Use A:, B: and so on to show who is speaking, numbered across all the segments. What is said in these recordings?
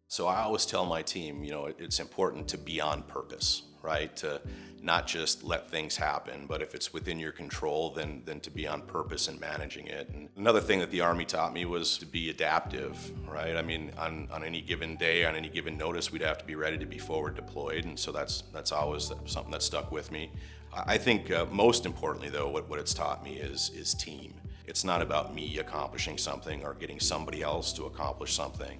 A: So I always tell my team, it's important to be on purpose, right? To not just let things happen, but if it's within your control, then to be on purpose in managing it. And another thing that the Army taught me was to be adaptive, right? I mean, on any given day, on any given notice, we'd have to be ready to be forward deployed. And so that's always something that stuck with me. I think most importantly, though, what it's taught me is team. It's not about me accomplishing something or getting somebody else to accomplish something,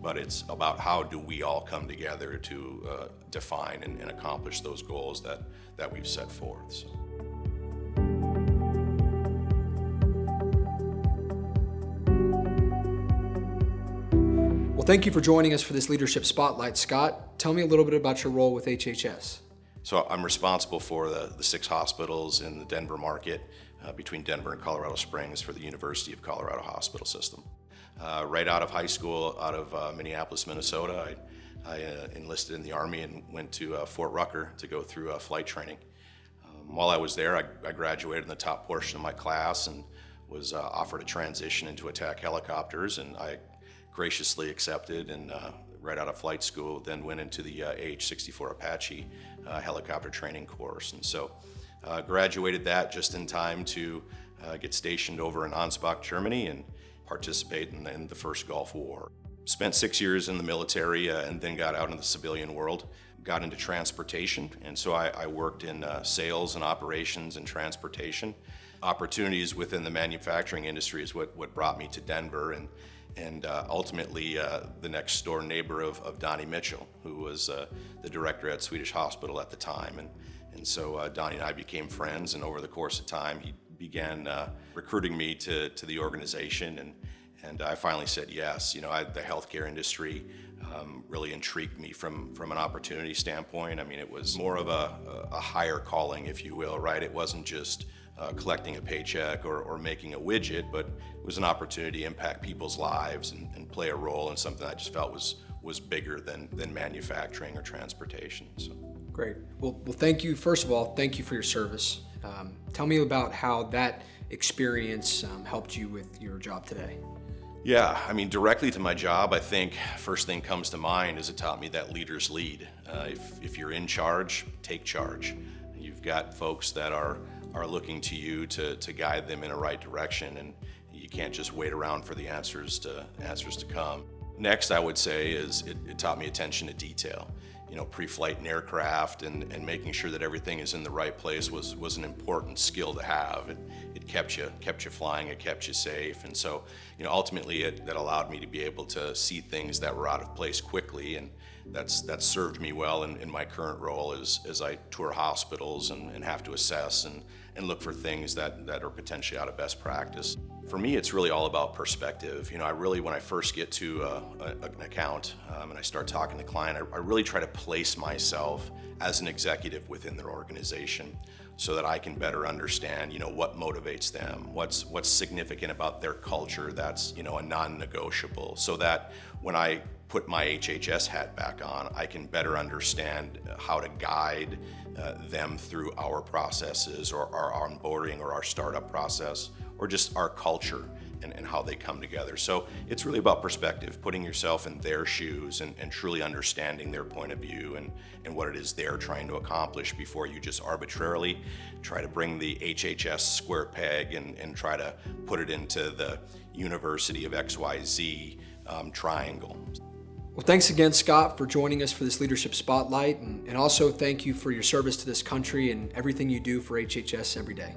A: but it's about how do we all come together to define and accomplish those goals that we've set forth. So.
B: Well, thank you for joining us for this Leadership Spotlight, Scott. Tell me a little bit about your role with HHS.
A: So I'm responsible for the 6 hospitals in the Denver market between Denver and Colorado Springs for the University of Colorado Hospital System. Right out of high school, out of Minneapolis, Minnesota, I enlisted in the Army and went to Fort Rucker to go through flight training. While I was there, I graduated in the top portion of my class and was offered a transition into attack helicopters, and I graciously accepted, and right out of flight school then went into the AH-64 Apache helicopter training course. And so graduated that just in time to get stationed over in Ansbach, Germany, and participate in the first Gulf War. Spent 6 years in the military and then got out in the civilian world, got into transportation, and so I worked in sales and operations and transportation. Opportunities within the manufacturing industry is what brought me to Denver, and ultimately the next door neighbor of Donnie Mitchell, who was the director at Swedish Hospital at the time. And so Donnie and I became friends, and over the course of time, he began recruiting me to the organization, and I finally said yes. The healthcare industry really intrigued me from an opportunity standpoint. I mean, it was more of a higher calling, if you will, right? It wasn't just collecting a paycheck or making a widget, but it was an opportunity to impact people's lives and play a role in something I just felt was bigger than manufacturing or transportation. So.
B: Great. Well, thank you. First of all, thank you for your service. Tell me about how that experience helped you with your job today.
A: Yeah, I mean, directly to my job, I think first thing comes to mind is it taught me that leaders lead. If you're in charge, take charge. You've got folks that are looking to you to guide them in a right direction, and you can't just wait around for the answers to come. Next, I would say is it taught me attention to detail. Pre-flight and aircraft and making sure that everything is in the right place was an important skill to have. It kept you flying, it kept you safe, and so ultimately that allowed me to be able to see things that were out of place quickly, and that's served me well in my current role as I tour hospitals and have to assess and look for things that are potentially out of best practice. For me, it's really all about perspective. When I first get to an account and I start talking to the client, I really try to place myself as an executive within their organization so that I can better understand, what motivates them, what's significant about their culture that's, a non-negotiable, so that when I put my HHS hat back on, I can better understand how to guide them through our processes or our onboarding or our startup process, or just our culture and how they come together. So it's really about perspective, putting yourself in their shoes and truly understanding their point of view and what it is they're trying to accomplish before you just arbitrarily try to bring the HHS square peg and try to put it into the University of XYZ triangle.
B: Well, thanks again, Scott, for joining us for this Leadership Spotlight, and also thank you for your service to this country and everything you do for HHS every day.